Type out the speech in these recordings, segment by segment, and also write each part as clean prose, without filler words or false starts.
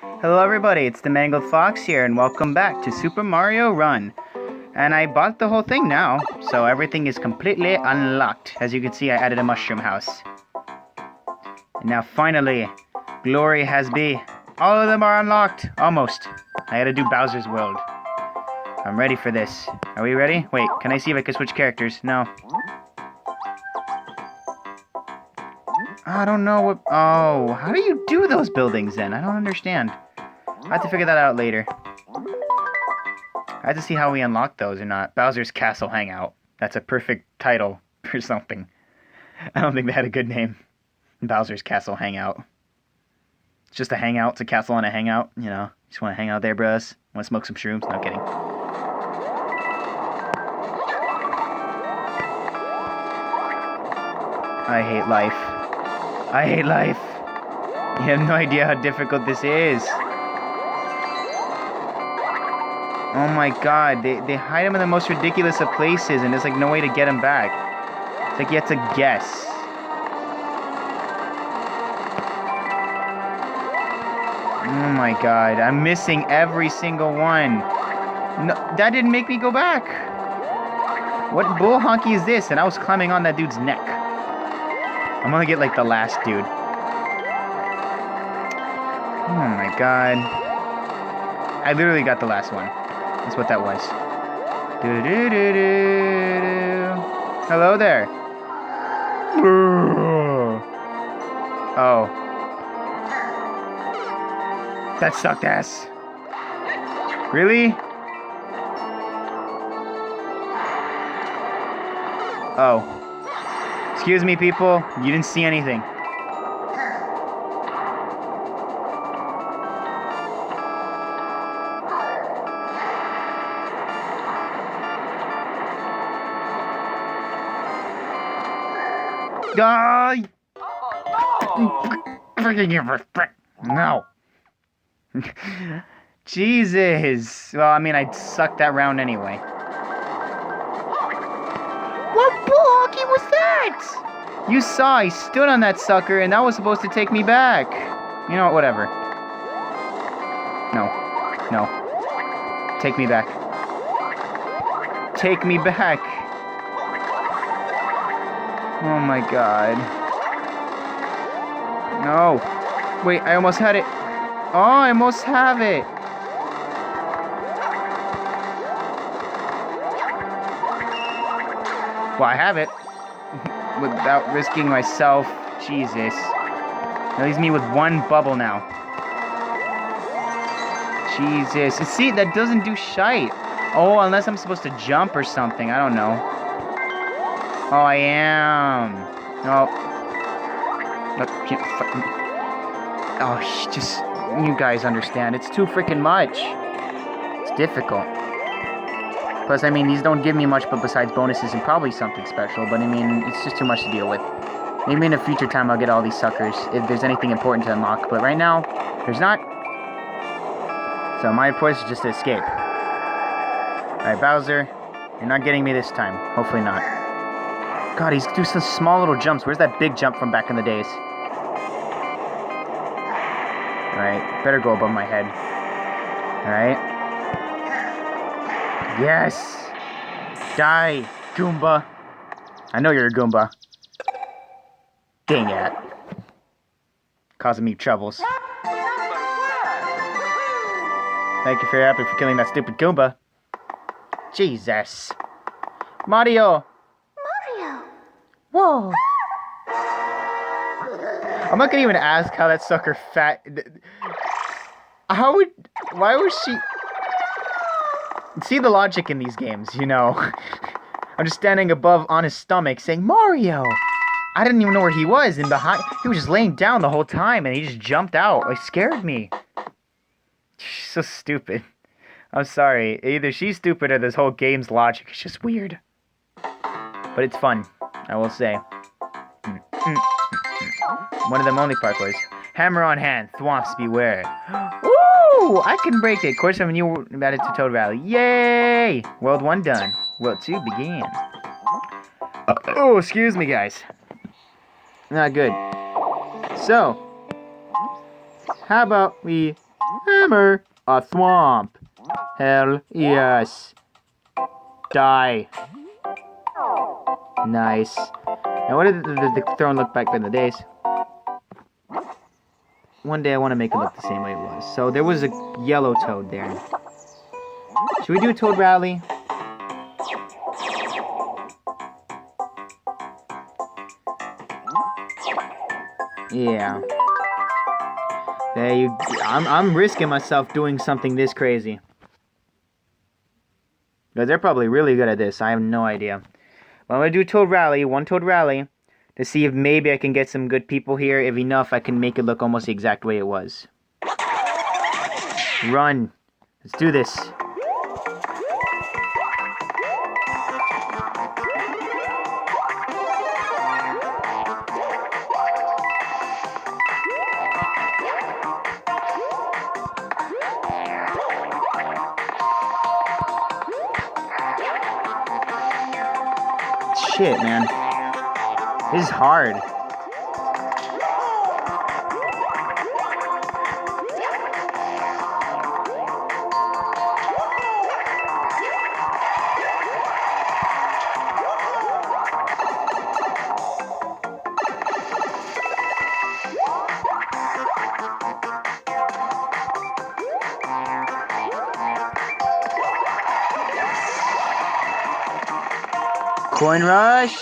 Hello everybody, it's the Mangled Fox here, and welcome back to Super Mario Run. And I bought the whole thing now, so everything is completely unlocked. As you can see, I added a mushroom house. And now finally, glory has be. All of them are unlocked, almost. I gotta do Bowser's World. I'm ready for this. Are we ready? Wait, can I see if I can switch characters? No. I don't know what... Oh, how do you do those buildings then? I don't understand. I have to figure that out later. I have to see how we unlock those or not. Bowser's Castle Hangout. That's a perfect title for something. I don't think they had a good name. Bowser's Castle Hangout. It's just a hangout. It's a castle and a hangout. You know, just want to hang out there, bros. Want to smoke some shrooms? No kidding. I hate life. I hate life. You have no idea how difficult this is. Oh my god, they hide them in the most ridiculous of places and there's like no way to get them back. It's like you have to guess. Oh my god, I'm missing every single one. No, that didn't make me go back. What bull honky is this? And I was climbing on that dude's neck. I'm gonna get like the last dude. Oh my god. I literally got the last one. That's what that was. Hello there. Oh. That sucked ass. Really? Oh. Excuse me, people. You didn't see anything. Die! No. Jesus. Well, I mean, I sucked that round anyway. What bulky was that? You saw I stood on that sucker, and that was supposed to take me back. You know what? Whatever. No. No. Take me back. Take me back. Oh my god. No. Wait, I almost had it. Oh, I almost have it. Well, I have it. Without risking myself. Jesus. That leaves me with one bubble now. Jesus. See, that doesn't do shite. Oh, unless I'm supposed to jump or something. I don't know. Oh, I am. No. Oh, just... You guys understand. It's too freaking much. It's difficult. Plus, I mean, these don't give me much, but besides bonuses and probably something special. But, I mean, it's just too much to deal with. Maybe in a future time I'll get all these suckers if there's anything important to unlock. But right now, there's not. So my approach is just to escape. Alright, Bowser. You're not getting me this time. Hopefully not. God, he's doing some small little jumps. Where's that big jump from back in the days? Alright, better go above my head. Alright. Yes! Die, Goomba! I know you're a Goomba. Dang it. Causing me troubles. Thank you for your effort for killing that stupid Goomba. Jesus. Mario! Whoa! I'm not gonna even ask how that sucker fat... How would... Why was she... See the logic in these games, you know. I'm just standing above on his stomach saying, Mario! I didn't even know where he was, and behind... He was just laying down the whole time, and he just jumped out. It scared me. She's so stupid. I'm sorry. Either she's stupid or this whole game's logic is just weird. But it's fun, I will say. One of them only parkours. Hammer on hand, Thwomps beware. Ooh, I can break it. Course of a new added to Toad Valley. Yay! World 1 done. World 2 began. Oh, excuse me, guys. Not good. So, how about we Hammer! A thwomp! Hell yes. Die. Nice. Now what did the throne look back in the days? One day I want to make it look the same way it was. So there was a yellow toad there. Should we do a toad rally? Yeah. I'm risking myself doing something this crazy. Because they're probably really good at this. I have no idea. But I'm going to do a toad rally, one toad rally, to see if maybe I can get some good people here. If enough, I can make it look almost the exact way it was. Run. Let's do this. Shit, man. This is hard. Coin rush.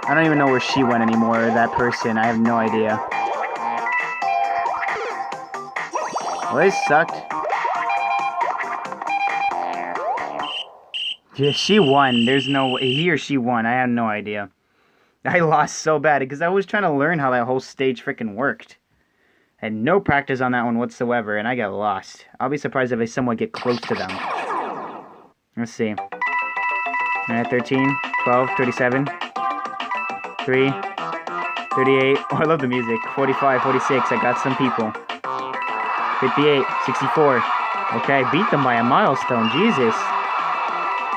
I don't even know where she went anymore, that person. I have no idea. Well, this sucked. Yeah, she won. There's no way. He or she won. I have no idea. I lost so bad because I was trying to learn how that whole stage freaking worked. I had no practice on that one whatsoever, and I got lost. I'll be surprised if I somewhat get close to them. Let's see. Alright, 13, 12, 37, 3, 38. Oh, I love the music. 45, 46. I got some people. 58, 64. Okay, I beat them by a milestone. Jesus.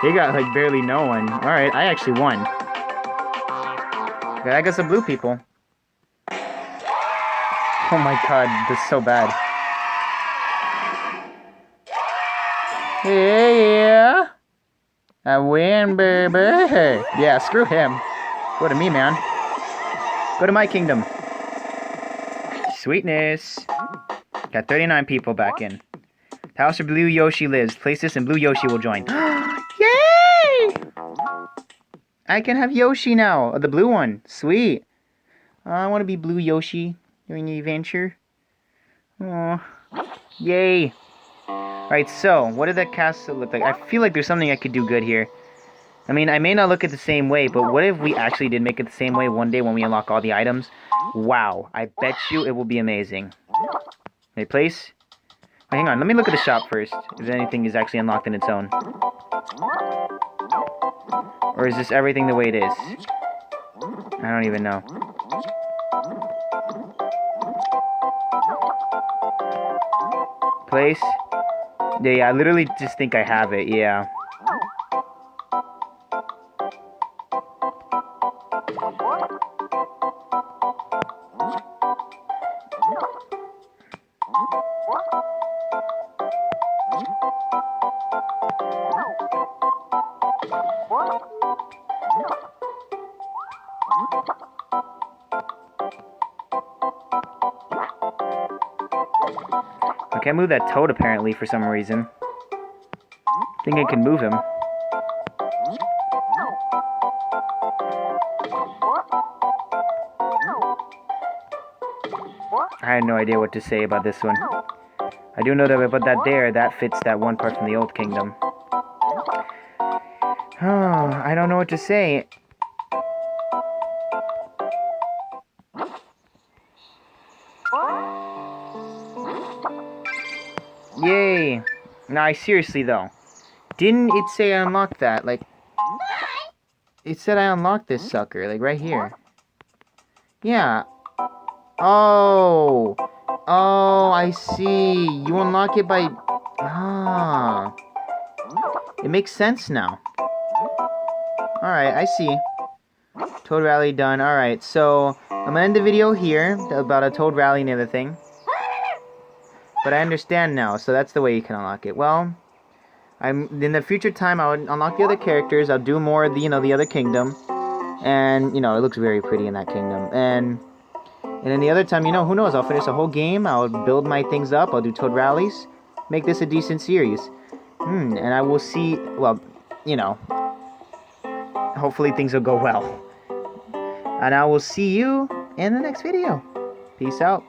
They got, like, barely no one. Alright, I actually won. Okay, I got some blue people. Oh my god, this is so bad. Yeah. I win, baby. Yeah, screw him. Go to me, man. Go to my kingdom. Sweetness. Got 39 people back in. The house where Blue Yoshi lives. Place this and Blue Yoshi will join. Yay! I can have Yoshi now. Oh, the blue one. Sweet. I want to be Blue Yoshi during the adventure. Oh, yay. Alright, so, what did that castle look like? I feel like there's something I could do good here. I mean, I may not look at the same way, but what if we actually did make it the same way one day when we unlock all the items? Wow, I bet you it will be amazing. Okay, place. Wait, hang on, let me look at the shop first, if anything is actually unlocked in its own. Or is this everything the way it is? I don't even know. Place. Yeah, I literally just think I have it, yeah. I can't move that toad apparently for some reason. I think I can move him. I had no idea what to say about this one. I do know that if I put that there, that fits that one part from the old kingdom. Oh, I don't know what to say. Yay! Nah, seriously though. Didn't it say I unlocked that? Like, it said I unlocked this sucker, like right here. Yeah. Oh. Oh, I see. You unlock it by... Ah. It makes sense now. Alright, I see. Toad Rally done. Alright, so I'm gonna end the video here about a Toad Rally and everything. But I understand now, so that's the way you can unlock it. Well, in the future time, I'll unlock the other characters. I'll do more of the, the other kingdom. And, it looks very pretty in that kingdom. And in the other time, who knows? I'll finish the whole game. I'll build my things up. I'll do Toad Rallies. Make this a decent series. And I will see, well, hopefully things will go well. And I will see you in the next video. Peace out.